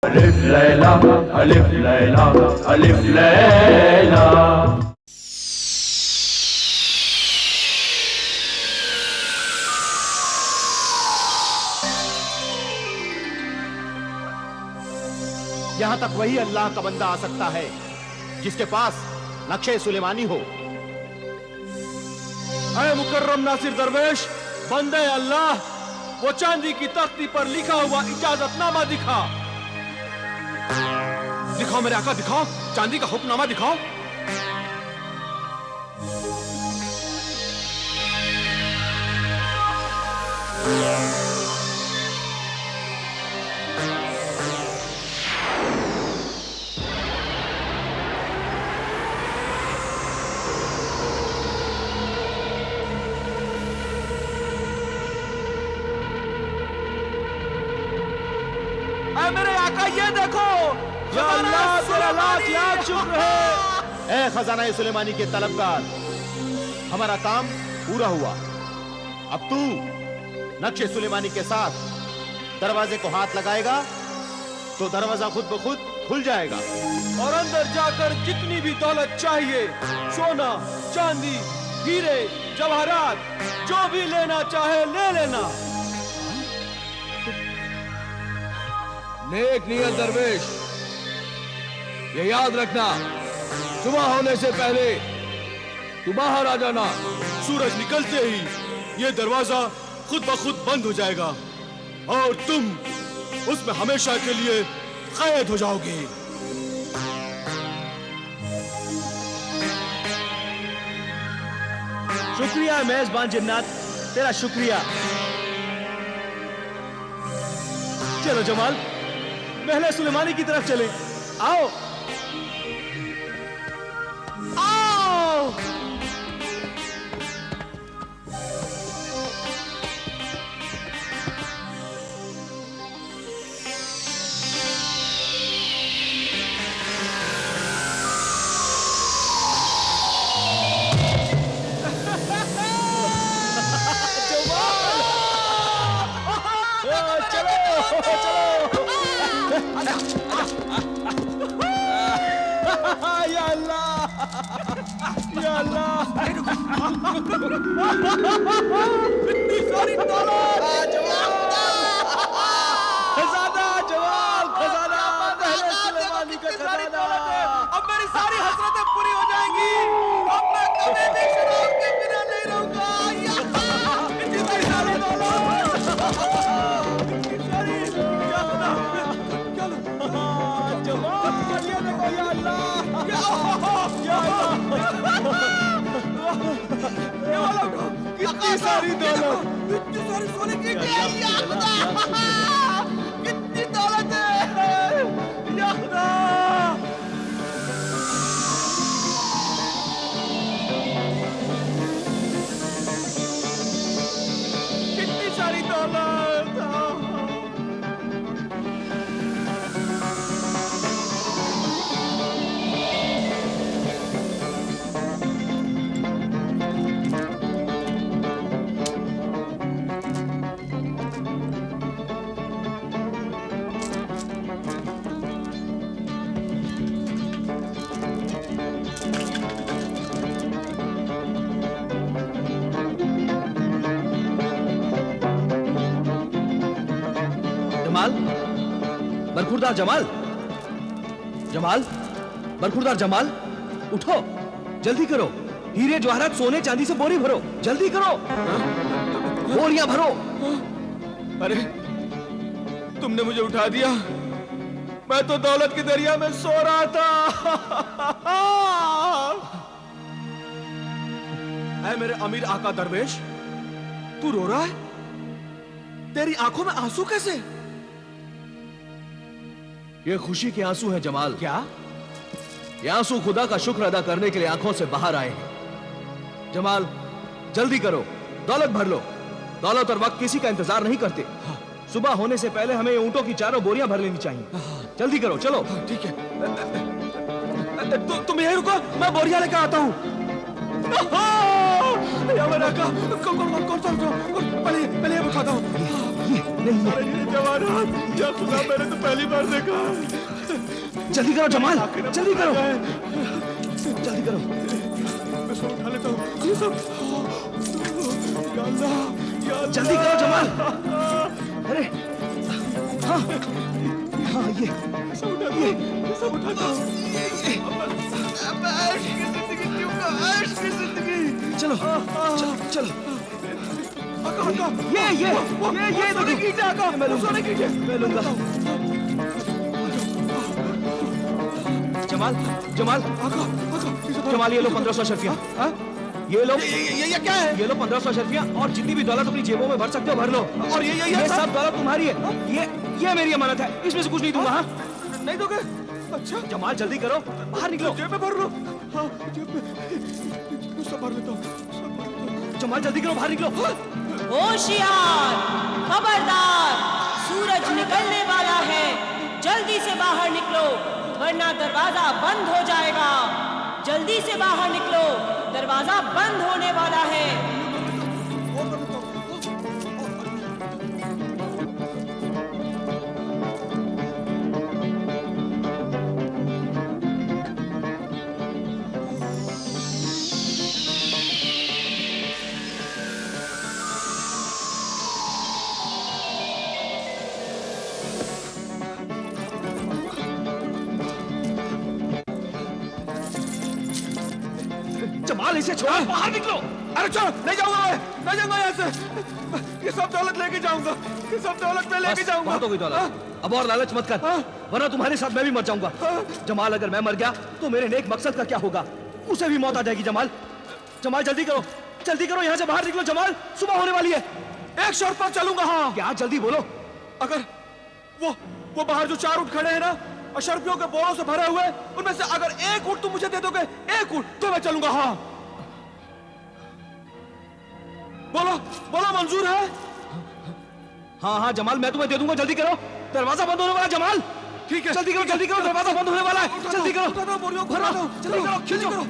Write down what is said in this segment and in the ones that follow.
अलिफ लैला अलिफ लैला अलिफ लैला। यहां तक वही अल्लाह का बंदा आ सकता है जिसके पास नक्शे सुलेमानी हो। अरे मुकर्रम नासिर दरवेश, बंदे अल्लाह, वो चांदी की तख्ती पर लिखा हुआ इजाजतनामा दिखा। दिखाओ मेरे आका, दिखाओ चांदी का हुक्मनामा दिखाओ। मेरे आका ये देखो, या अल्लाह तेरा लाख लाख शुक्र है। ए खजाना सुलेमानी के तलबगार, हमारा काम पूरा हुआ। अब तू नक्शे सुलेमानी के साथ दरवाजे को हाथ लगाएगा तो दरवाजा खुद ब खुद खुल जाएगा और अंदर जाकर जितनी भी दौलत चाहिए, सोना चांदी हीरे जवाहरात, जो भी लेना चाहे ले लेना। नेक नियत दरवेश, ये याद रखना, सुबह होने से पहले तू बाहर आ जाना। सूरज निकलते ही ये दरवाजा खुद ब खुद बंद हो जाएगा और तुम उसमें हमेशा के लिए कैद हो जाओगे। शुक्रिया मेजबान जिन्नात, तेरा शुक्रिया। चलो जमाल, महल सुलेमानी की तरफ चले। आओ आओ। या अल्लाह, या अल्लाह, इतनी सारी दौलत, खजाना जवाल, खजाना महल सुलेमानी का खजाना। अब मेरी सारी हसरतें पूरी हो जाएंगी। अब मैं कभी भी शराब के बिना नहीं रहूंगा। इतनी सारी दौलत, इतनी सारी, या अल्लाह, जवाल, ये देखो या अल्लाह, या कितनी सारी दौलत, कितनी सारी सोने की कितनी दौलत है या खुदा। कितनी सारी दौलत। जमाल, बरखुरदार जमाल, जमाल, बरखुरदार जमाल, उठो, जल्दी करो। हीरे जवाहरात सोने चांदी से बोरी भरो, जल्दी करो, बोरियां भरो। अरे तुमने मुझे उठा दिया, मैं तो दौलत के दरिया में सो रहा था। ऐ मेरे अमीर आका दरवेश, तू रो रहा है? तेरी आंखों में आंसू कैसे? ये खुशी के आंसू हैं जमाल। क्या? ये आंसू खुदा का शुक्र अदा करने के लिए आंखों से बाहर आए हैं। जमाल, जल्दी करो, दौलत भर लो। दौलत और वक्त किसी का इंतजार नहीं करते। सुबह होने से पहले हमें ऊंटों की 4 बोरियां भर लेनी चाहिए। जल्दी करो, चलो। ठीक है, तुम यहीं रुको, मैं बोरियां लेकर आता हूं। यमन आका पहले बताता हूँ। जवाहरात या खुदा, मैंने तो पहली बार देखा। जल्दी करो जमाल, जल्दी करो, जल्दी करो। मैं सब उठा लेता हूँ ये सब। या अल्लाह, या अल्लाह। जल्दी करो जमाल। अरे हाँ हाँ, ये सब उठाता हूँ। ऐश की जिंदगी। चलो चलो चलो। आका, ये सोने कीजिए आका, सोने कीजिए। मैं लूंगा। जमाल जमाल जमाल, ये लो 1500 अशरफियाँ। ये लो, ये क्या है? ये लो 1500 अशरफियाँ, और जितनी भी दौलत अपनी जेबों में भर सकते हो भर लो। और ये सब दौलत तुम्हारी है। ये मेरी अमानत है, इसमें से कुछ नहीं दूंगा। हाँ नहीं दोगे? अच्छा जमाल जल्दी करो, बाहर निकलो। जेब में भर लो। हाँ जेब में सब भर लेता हूँ। जमाल जल्दी करो, बाहर निकलो। होशियार, खबरदार, सूरज निकलने वाला है, जल्दी से बाहर निकलो वरना दरवाजा बंद हो जाएगा। जल्दी से बाहर निकलो, दरवाजा बंद होने वाला है। जमाल इसे छोड़ो, बाहर निकलो। अरे चलो, नहीं जाऊंगा यहाँ से। ये सब दौलत लेके जाऊंगा, ये सब दौलत मैं लेके जाऊंगा। बहुत हो गई दौलत, अब और लालच मत कर, वरना तुम्हारे साथ मैं भी मर जाऊंगा। जमाल अगर मैं मर गया तो मेरे नेक मकसद का क्या होगा? उसे भी मौत आ जाएगी। जमाल जमाल जल्दी करो, यहाँ से बाहर निकलो। जमाल सुबह होने वाली है। एक शर्त पर चलूंगा। हाँ क्या? जल्दी बोलो। अगर वो बाहर जो 4 ऊँट खड़े हैं ना, अशरफियों के बोरों से भरे हुए, उनमें से अगर 1 ऊँट तुम मुझे दे दोगे, 1 ऊँट, तो मैं चलूंगा। हाँ बोलो मंजूर है? हाँ जमाल, मैं तुम्हें दे दूंगा। जल्दी करो, दरवाजा बंद होने वाला। जमाल ठीक है, जल्दी करो, दरवाजा बंद होने वाला है। जल्दी करो, जल्दी करो,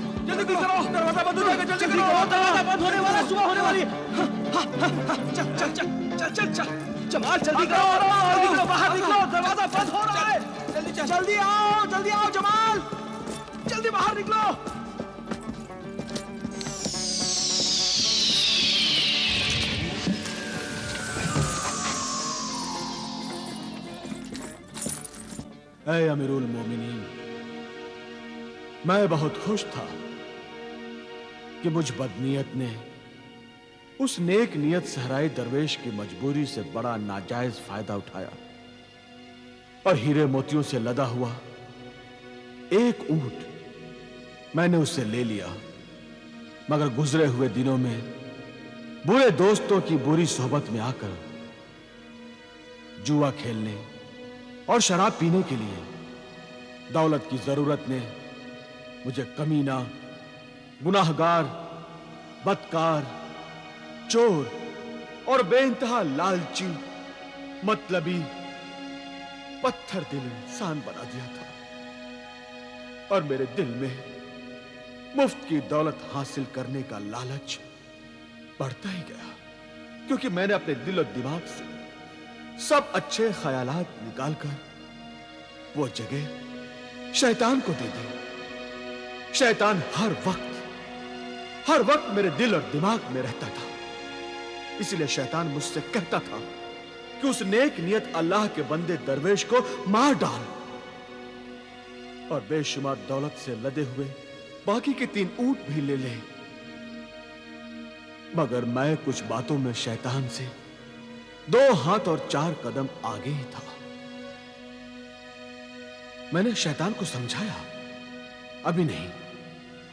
दरवाजा बंद हो जाएगा। जल्दी करो, दरवाजा बंद होने वाला है, सुबह होने वाली है। चल जमाल जल्दी करो, बाहर निकलो, दरवाजा बंद हो रहा है। जल्दी आओ जमाल, जल्दी बाहर निकलो। ऐ अमीरुल मोमिनीन, मैं बहुत खुश था कि मुझ बदनीयत ने उस नेक नियत सहराई दरवेश की मजबूरी से बड़ा नाजायज फायदा उठाया और हीरे मोतियों से लदा हुआ 1 ऊंट मैंने उससे ले लिया। मगर गुजरे हुए दिनों में बुरे दोस्तों की बुरी सोहबत में आकर जुआ खेलने और शराब पीने के लिए दौलत की जरूरत ने मुझे कमीना, गुनाहगार, बदकार, चोर और बेइंतहा लालची, मतलबी, पत्थर दिल इंसान बना दिया था। और मेरे दिल में मुफ्त की दौलत हासिल करने का लालच बढ़ता ही गया, क्योंकि मैंने अपने दिल और दिमाग से सब अच्छे ख्यालात निकालकर वो जगह शैतान को दे दी। शैतान हर वक्त मेरे दिल और दिमाग में रहता था। इसलिए शैतान मुझसे कहता था कि उस नेक नियत अल्लाह के बंदे दरवेश को मार डाल और बेशुमार दौलत से लदे हुए बाकी के 3 ऊंट भी ले ले। मगर मैं कुछ बातों में शैतान से 2 हाथ और 4 कदम आगे ही था। मैंने शैतान को समझाया, अभी नहीं,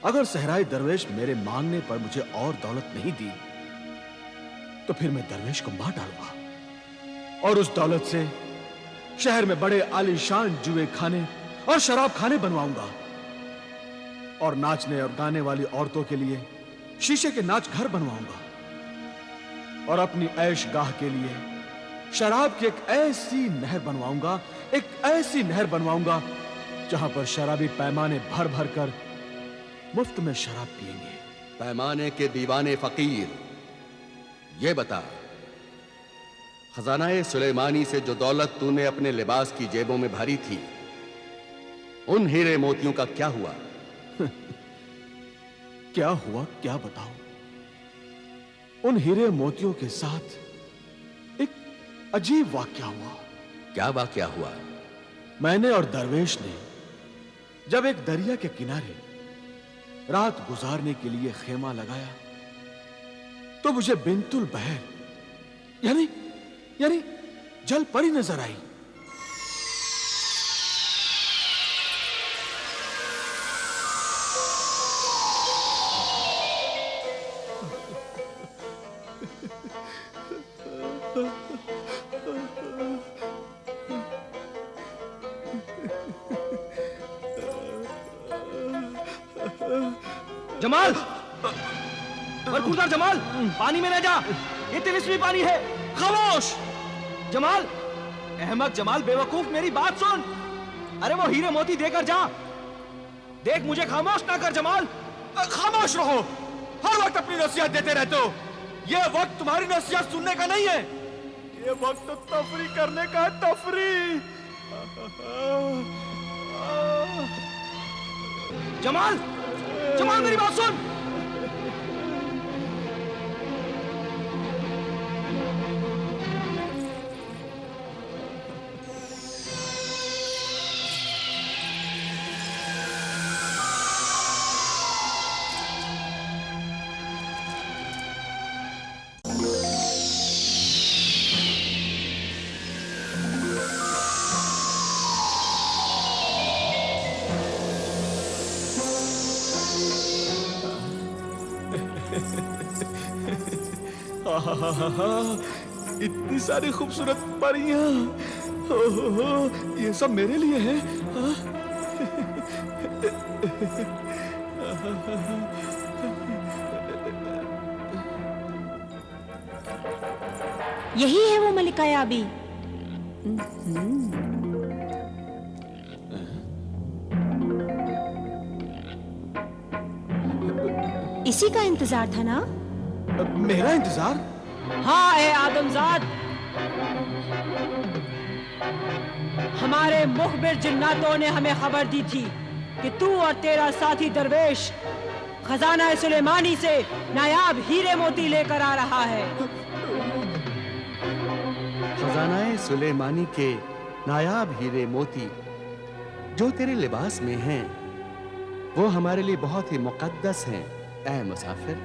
अगर सहराई दरवेश मेरे मांगने पर मुझे और दौलत नहीं दी तो फिर मैं दरवेश को मार डालूंगा और उस दौलत से शहर में बड़े आलीशान जुए खाने और शराब खाने बनवाऊंगा और नाचने और गाने वाली औरतों के लिए शीशे के नाच घर बनवाऊंगा और अपनी ऐश गाह के लिए शराब की एक ऐसी नहर बनवाऊंगा जहां पर शराबी पैमाने भर भर कर मुफ्त में शराब पिएंगे। पैमाने के दीवाने फकीर, ये बता, खजानाए सुलेमानी से जो दौलत तूने अपने लिबास की जेबों में भरी थी, उन हीरे मोतियों का क्या हुआ? क्या हुआ क्या बताऊं? उन हीरे मोतियों के साथ एक अजीब वाकया हुआ। क्या वाकया हुआ? मैंने और दरवेश ने जब एक दरिया के किनारे रात गुजारने के लिए खेमा लगाया, तो मुझे बिंतुल बहर यानी जल परी नजर आई। जमाल, बरखुरदार जमाल, पानी में न जा, ये तिलिस्मी पानी है। खामोश जमाल, अहमद जमाल बेवकूफ, मेरी बात सुन। अरे वो हीरे मोती देकर जा। देख, मुझे खामोश ना कर जमाल। खामोश रहो, हर वक्त अपनी नसीहत देते रहते हो। ये वक्त तुम्हारी नसीहत सुनने का नहीं है, ये वक्त तो तफरी करने का है, तफरी। जमाल, जमाल मेरी बात सुन। इतनी सारी खूबसूरत परियां, ये सब मेरे लिए है। यही है वो मलिका याबी। इसी का इंतजार था ना? मेरा इंतजार? हाँ ए आदमजाद, हमारे मुखबिर जिन्नातों ने हमें खबर दी थी कि तू और तेरा साथी दरवेश खजाना सुलेमानी से नायाब हीरे मोती लेकर आ रहा है। खजानाए सुलेमानी के नायाब हीरे मोती जो तेरे लिबास में हैं, वो हमारे लिए बहुत ही मुकद्दस हैं, ऐ मुसाफिर।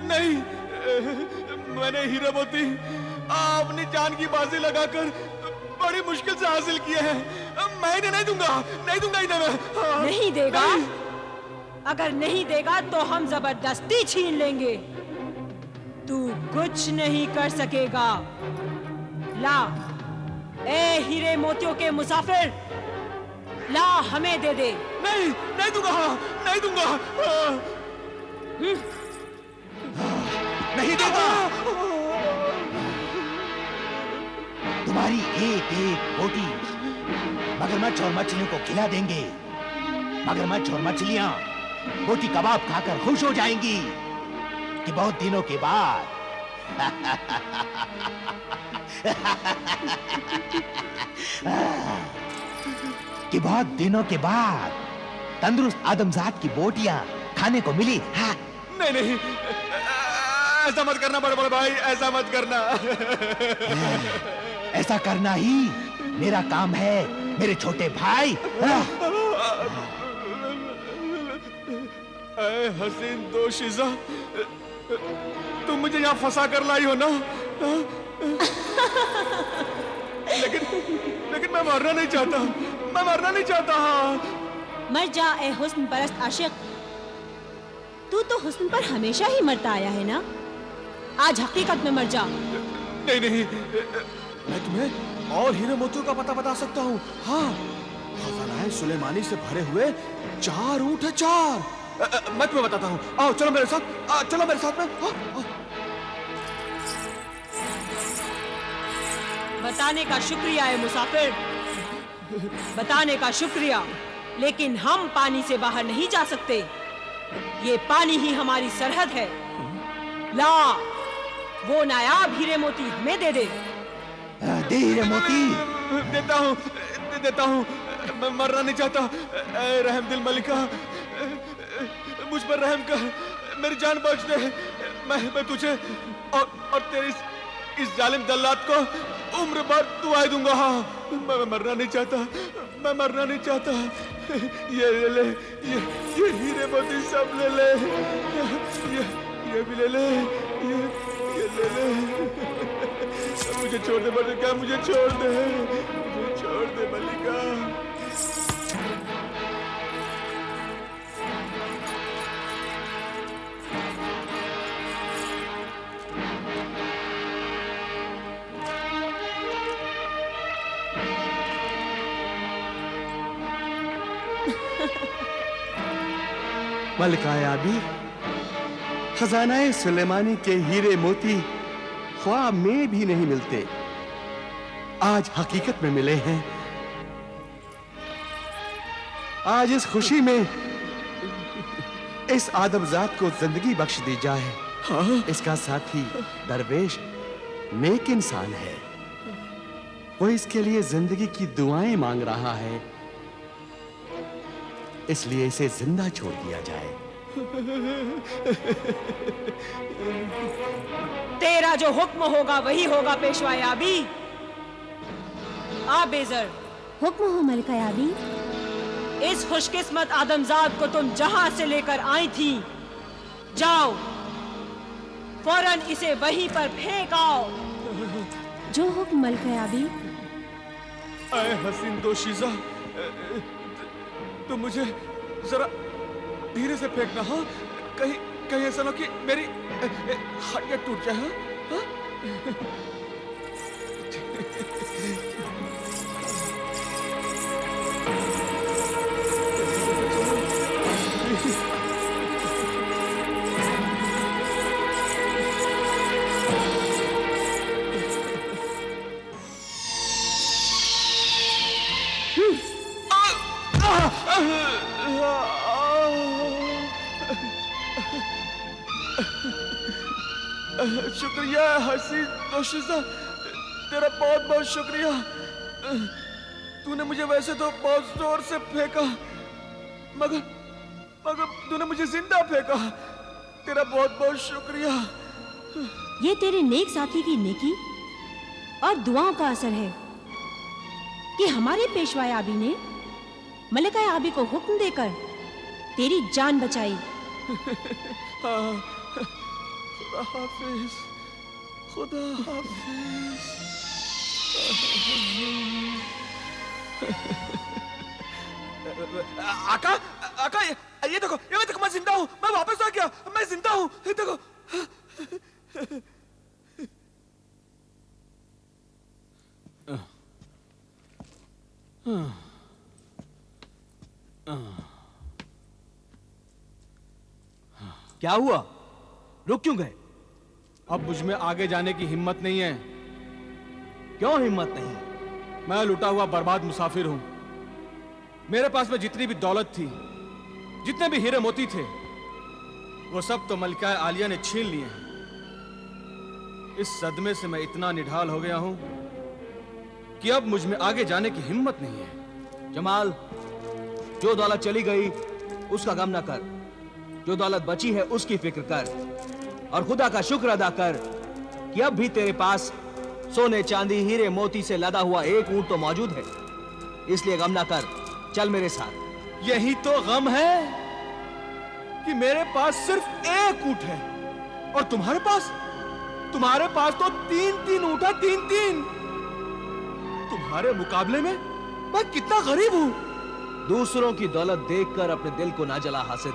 नहीं, मैंने हीरे मोती अपनी जान की बाजी लगाकर बड़ी मुश्किल से हासिल किए हैं। मैं इन्हें नहीं दूंगा इन्हें मैं। नहीं देगा? अगर नहीं देगा तो हम जबरदस्ती छीन लेंगे। तू कुछ नहीं कर सकेगा। ला ए हीरे मोतियों के मुसाफिर, ला हमें दे दे। नहीं दूंगा। नहीं देगा। तुम्हारी एक एक बोटी मगरमच्छ और मछलियों को खिला देंगे। मगरमच्छ और मछलियां बोटी कबाब खाकर खुश हो जाएंगी कि बहुत दिनों के बाद तंदुरुस्त आदमजात की बोटियां खाने को मिली। हाँ। नहीं, ऐसा मत करना बड़े भाई, ऐसा मत करना। ऐसा करना ही मेरा काम है मेरे छोटे भाई। ऐ हसीन दोशीज़ा, तुम मुझे यहाँ फंसा कर लाई हो ना? लेकिन मैं मरना नहीं चाहता। मर जा ए हुस्न परस्त आशिक। तू तो हुस्न पर हमेशा ही मरता आया है ना? आज हकीकत में मर जा। नहीं, मैं तुम्हें और हीरे मोतियों का पता बता सकता हूँ। हाँ, खजानाए सुलेमानी से भरे हुए 4 ऊंट है, 4। मैं तुम्हें बताता हूँ। आओ, चलो मेरे साथ में। बताने का शुक्रिया है मुसाफिर, बताने का शुक्रिया, लेकिन हम पानी से बाहर नहीं जा सकते। ये पानी ही हमारी सरहद है। ला, वो नायाब हीरे मोती हमें दे दे। दे हीरे मोती। देता हूँ। मैं मरना नहीं चाहता। ऐ रहम दिल मलिका, मुझ पर रहम कर, मेरी जान बख्श दे। मैं तुझे और तेरी इस जालिम दल्लात को उम्र भर दुआएं दूंगा। मैं मरना नहीं चाहता। मैं मरना नहीं चाहता। ये ले, ये हीरे मोती सब ले ले। ये भी ले ले। ये ले ले। मुझे छोड़ दे मलिका, मुझे छोड़ दे। मुझे छोड़ दे मलिका। मलिका आबी, खजानाए सुलेमानी के हीरे मोती ख्वाब में भी नहीं मिलते, आज हकीकत में मिले हैं। आज इस खुशी में इस आदमजात को जिंदगी बख्श दी जाए। इसका साथी दरवेश नेक इंसान है, वो इसके लिए जिंदगी की दुआएं मांग रहा है, इसलिए इसे जिंदा छोड़ दिया जाए। तेरा जो हुक्म होगा वही होगा पेशवा याबी। आ बेजर, हुक्म हो मलिका याबी। इस खुशकिस्मत आदमजाद को तुम जहां से लेकर आई थी, जाओ फौरन इसे वहीं पर फेंक आओ। जो हुक्म मलिका याबी। ऐ हसीन दोशीज़ा, तो मुझे जरा धीरे से फेंकना। हाँ, कहीं ऐसा ना कि मेरी हड्डियां टूट जाए। हाँ? शुक्रिया हसीन दोशीज़ा, तेरा बहुत बहुत शुक्रिया। तूने मुझे वैसे तो बहुत जोर से फेंका, मगर तूने मुझे जिंदा फेंका। तेरा बहुत बहुत शुक्रिया। ये तेरे नेक साथी की नेकी और दुआओं का असर है कि हमारे पेशवा याबी ने मलिका याबी को हुक्म देकर तेरी जान बचाई। खुदा हाफिज, खुदा हाफिज। आका, आका, ये देखो, मैं जिंदा हूँ। मैं वापस आ गया, मैं जिंदा हूँ। ये देखो। क्या हुआ? रुक क्यों गए? अब मुझ में आगे जाने की हिम्मत नहीं है। क्यों हिम्मत नहीं? मैं लुटा हुआ बर्बाद मुसाफिर हूं। मेरे पास में जितनी भी दौलत थी, जितने भी हीरे मोती थे, वो सब तो मलिका आलिया ने छीन लिए हैं। इस सदमे से मैं इतना निढाल हो गया हूं कि अब मुझ में आगे जाने की हिम्मत नहीं है। जमाल, जो दौलत चली गई उसका गम न कर, जो दौलत बची है उसकी फिक्र कर, और खुदा का शुक्र अदा कर कि अब भी तेरे पास सोने चांदी हीरे मोती से लदा हुआ एक ऊंट तो मौजूद है। इसलिए गम ना कर, चल मेरे साथ। यही तो गम है कि मेरे पास सिर्फ एक ऊंट है और तुम्हारे पास तो तीन ऊंट है। तीन। तुम्हारे मुकाबले में मैं कितना गरीब हूं। दूसरों की दौलत देखकर अपने दिल को ना जला हासिद।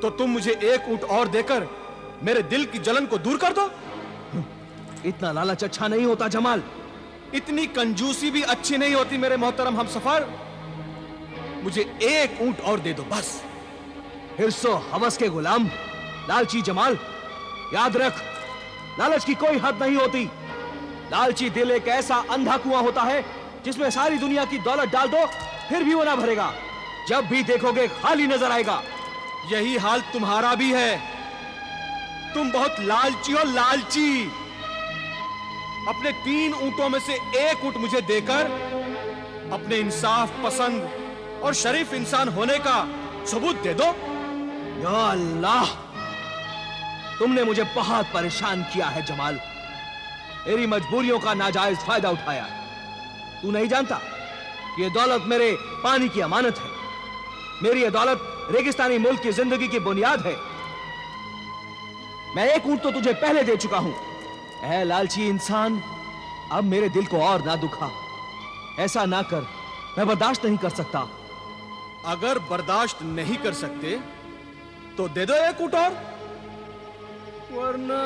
तो तुम मुझे एक ऊंट और देकर मेरे दिल की जलन को दूर कर दो। इतना लालच अच्छा नहीं होता जमाल। इतनी कंजूसी भी अच्छी नहीं होती मेरे मोहतरम हमसफर। मुझे एक ऊंट और दे दो बस। हिर्सो हवस के गुलाम, लालची जमाल, याद रख, लालच की कोई हद नहीं होती। लालची दिल एक ऐसा अंधा कुआं होता है जिसमें सारी दुनिया की दौलत डाल दो फिर भी वो ना भरेगा। जब भी देखोगे खाली नजर आएगा। यही हाल तुम्हारा भी है। तुम बहुत लालची हो, लालची। अपने 3 ऊंटों में से 1 ऊंट मुझे देकर अपने इंसाफ पसंद और शरीफ इंसान होने का सबूत दे दो। या अल्लाह, तुमने मुझे बहुत परेशान किया है जमाल। मेरी मजबूरियों का नाजायज फायदा उठाया। तू नहीं जानता कि ये दौलत मेरे पानी की अमानत है। मेरी ये दौलत रेगिस्तानी मुल्क की जिंदगी की बुनियाद है। मैं 1 ऊंट तो तुझे पहले दे चुका हूं। ऐ लालची इंसान, अब मेरे दिल को और ना दुखा। ऐसा ना कर, मैं बर्दाश्त नहीं कर सकता। अगर बर्दाश्त नहीं कर सकते तो दे दो 1 ऊंट और, वरना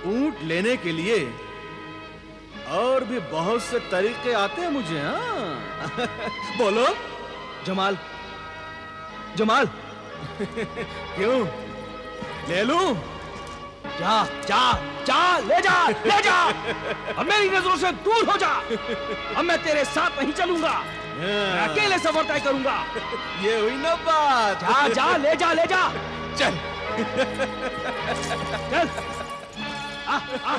ऊंट लेने के लिए और भी बहुत से तरीके आते हैं मुझे। हाँ बोलो जमाल, जमाल। क्यों, ले लूं? जा जा जा, ले जा, ले जा। अब मेरी नजरों से दूर हो जा। अब मैं तेरे साथ नहीं चलूंगा, मैं अकेले सफर तय करूंगा। ये हुई ना बात। जा जा, ले जा, ले जा। चल चल। आ, आ।